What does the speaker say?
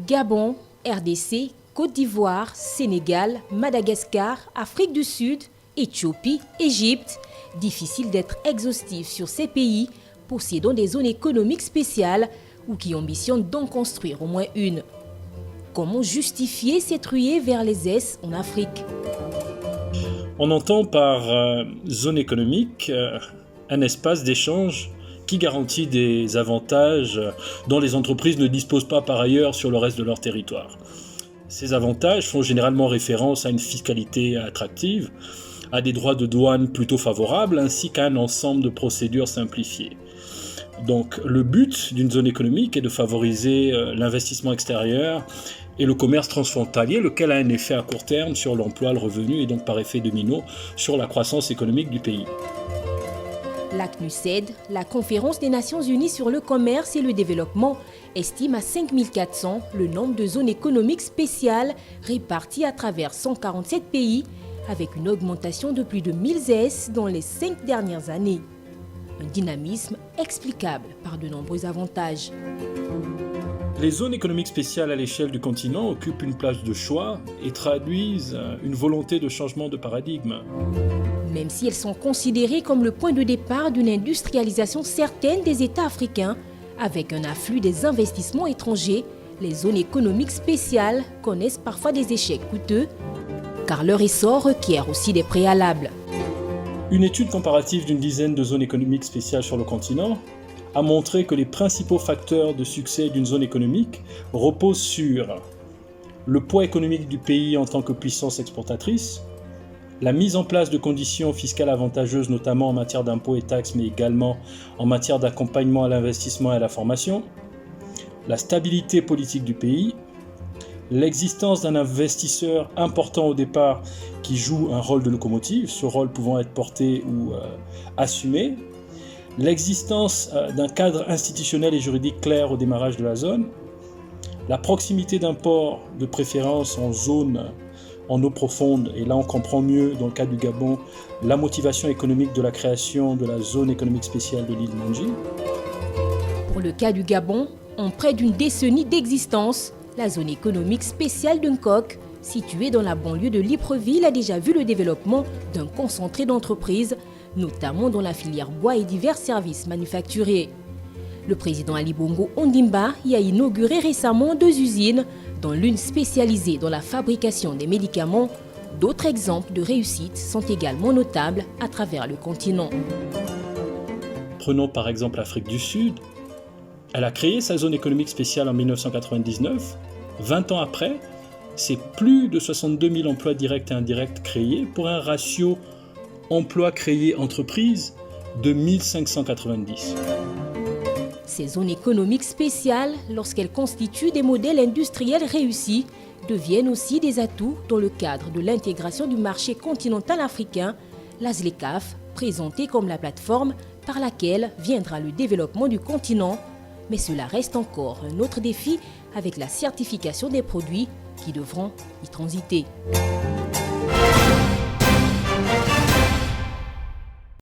Gabon, RDC, Côte d'Ivoire, Sénégal, Madagascar, Afrique du Sud, Éthiopie, Égypte. Difficile d'être exhaustif sur ces pays possédant des zones économiques spéciales ou qui ambitionnent d'en construire au moins une. Comment justifier cette ruée vers les Est en Afrique? On entend par zone économique un espace d'échange qui garantit des avantages dont les entreprises ne disposent pas par ailleurs sur le reste de leur territoire. Ces avantages font généralement référence à une fiscalité attractive, à des droits de douane plutôt favorables, ainsi qu'à un ensemble de procédures simplifiées. Donc le but d'une zone économique est de favoriser l'investissement extérieur et le commerce transfrontalier, lequel a un effet à court terme sur l'emploi, le revenu et donc par effet domino sur la croissance économique du pays. La CNUSED, la Conférence des Nations Unies sur le commerce et le développement, estime à 5400 le nombre de zones économiques spéciales réparties à travers 147 pays, avec une augmentation de plus de 1000 ZS dans les 5 dernières années. Un dynamisme explicable par de nombreux avantages. Les zones économiques spéciales à l'échelle du continent occupent une place de choix et traduisent une volonté de changement de paradigme. Même si elles sont considérées comme le point de départ d'une industrialisation certaine des États africains, avec un afflux des investissements étrangers, les zones économiques spéciales connaissent parfois des échecs coûteux, car leur essor requiert aussi des préalables. Une étude comparative d'une dizaine de zones économiques spéciales sur le continent a montré que les principaux facteurs de succès d'une zone économique reposent sur le poids économique du pays en tant que puissance exportatrice, la mise en place de conditions fiscales avantageuses, notamment en matière d'impôts et taxes, mais également en matière d'accompagnement à l'investissement et à la formation, la stabilité politique du pays, l'existence d'un investisseur important au départ qui joue un rôle de locomotive, ce rôle pouvant être porté ou assumé, l'existence d'un cadre institutionnel et juridique clair au démarrage de la zone, la proximité d'un port de préférence en zone en eau profonde, et là on comprend mieux dans le cas du Gabon la motivation économique de la création de la zone économique spéciale de l'île Mandji. Pour le cas du Gabon, en près d'une décennie d'existence, la zone économique spéciale d'Nkok, située dans la banlieue de Libreville, a déjà vu le développement d'un concentré d'entreprises, notamment dans la filière bois et divers services manufacturés. Le président Ali Bongo Ondimba y a inauguré récemment 2 usines, dont l'une spécialisée dans la fabrication des médicaments. D'autres exemples de réussite sont également notables à travers le continent. Prenons par exemple l'Afrique du Sud. Elle a créé sa zone économique spéciale en 1999. 20 ans après, c'est plus de 62 000 emplois directs et indirects créés pour un ratio emplois créés entreprises de 1590. Ces zones économiques spéciales, lorsqu'elles constituent des modèles industriels réussis, deviennent aussi des atouts dans le cadre de l'intégration du marché continental africain, la ZLECAf, présentée comme la plateforme par laquelle viendra le développement du continent. Mais cela reste encore un autre défi avec la certification des produits qui devront y transiter.